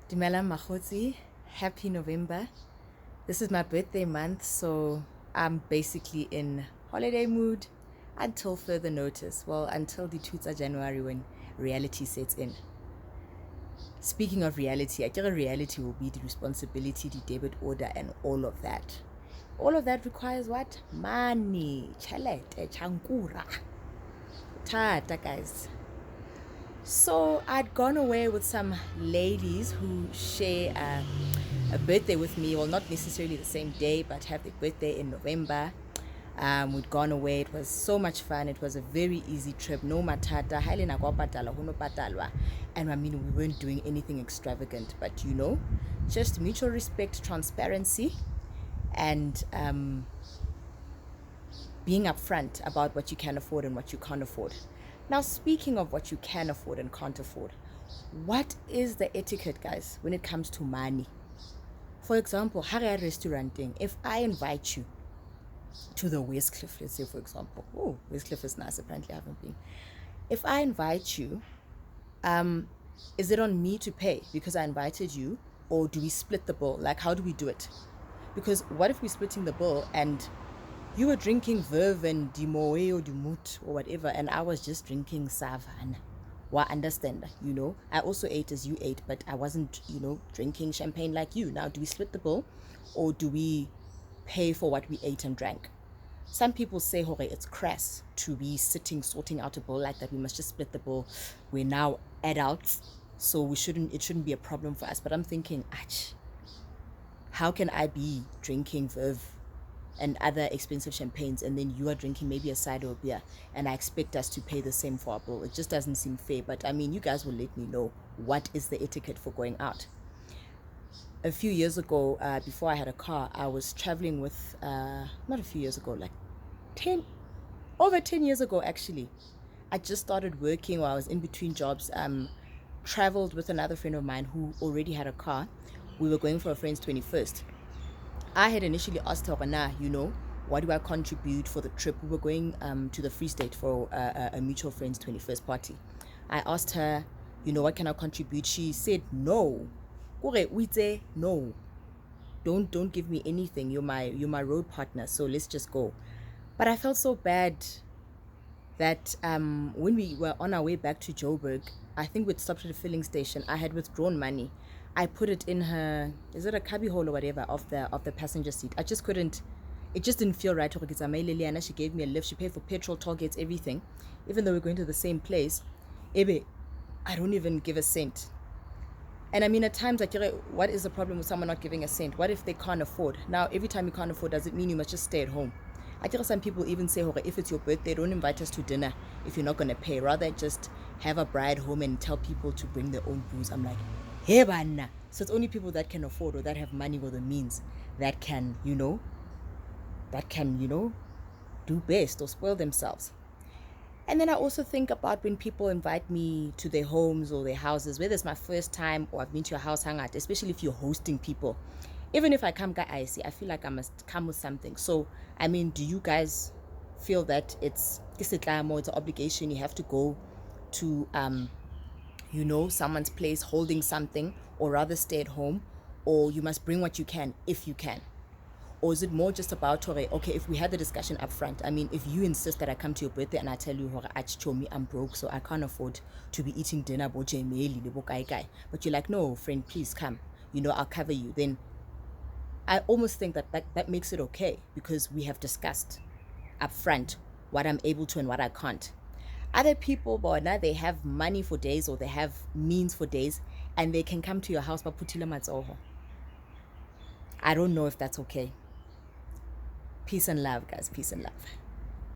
Dumela Mahotsi, happy November. This is my birthday month, so I'm basically in holiday mood until further notice. Well, until the 2nd of January when reality sets in. Speaking of reality, I think reality will be the responsibility, the debit order, and all of that. All of that requires what? Money, chalete, chankura. Thaata, guys. So I'd gone away with some ladies who share a birthday with me. Well, not necessarily the same day, but have their birthday in November. We'd gone away. It was so much fun. It was a very easy trip. No matata. And I mean, we weren't doing anything extravagant, but just mutual respect, transparency, and being upfront about what you can afford and what you can't afford. Now, speaking of what you can afford and can't afford, what is the etiquette, guys, when it comes to money? For example, restauranting, if I invite you to the Westcliff, let's say, for example. Oh, Westcliff is nice. Apparently, I haven't been. If I invite you, is it on me to pay because I invited you, or do we split the bill? Like, how do we do it? Because what if we're splitting the bill and you were drinking Verve and Dimoe or Dumut or whatever, and I was just drinking Savan? Well, I understand, I also ate as you ate, but I wasn't, drinking champagne like you. Now, do we split the bill, or do we pay for what we ate and drank? Some people say, Hore, it's crass to be sitting, sorting out a bill like that. We must just split the bill. We're now adults, so it shouldn't be a problem for us. But I'm thinking, ach, how can I be drinking Verve and other expensive champagnes, and then you are drinking maybe a cider or beer, and I expect us to pay the same for our bill? It just doesn't seem fair. But I mean, you guys will let me know what is the etiquette for going out. A few years ago, before I had a car, I was traveling with, not a few years ago, like over 10 years ago, actually. I just started working while I was in between jobs. Traveled with another friend of mine who already had a car. We were going for a friend's 21st. I had initially asked her, what do I contribute for the trip? We were going to the Free State for a mutual friend's 21st party. I asked her, what can I contribute? She said, no. No. Don't give me anything. You're my road partner, so let's just go. But I felt so bad that when we were on our way back to Joburg, I think we'd stopped at a filling station. I had withdrawn money. I put it in her, is it a cubby hole or whatever, of the passenger seat. I just couldn't, it just didn't feel right. She gave me a lift. She paid for petrol, toll gates, everything. Even though we're going to the same place, Ebe, I don't even give a cent. And I mean, at times, like, what is the problem with someone not giving a cent? What if they can't afford? Now, every time you can't afford, does it mean you must just stay at home? I think some people even say, if it's your birthday, don't invite us to dinner if you're not going to pay. Rather, just have a bride home and tell people to bring their own booze. I'm like, hey, banna. So it's only people that can afford or that have money or the means that can, do best or spoil themselves. And then I also think about when people invite me to their homes or their houses, whether it's my first time or I've been to your house hangout, especially if you're hosting people. Even if I come, I feel like I must come with something. So, I mean, do you guys feel that it's an obligation? You have to go to, someone's place holding something, or rather stay at home, or you must bring what you can if you can? Or is it more just about, okay, if we had the discussion up front, I mean, if you insist that I come to your birthday and I tell you, I'm broke, so I can't afford to be eating dinner, but you're like, no, friend, please come, I'll cover you. Then I almost think that makes it okay, because we have discussed up front what I'm able to and what I can't. Other people, but now they have money for days or they have means for days, and they can come to your house, but putila matsoho. I don't know if that's okay. Peace and love, guys. Peace and love.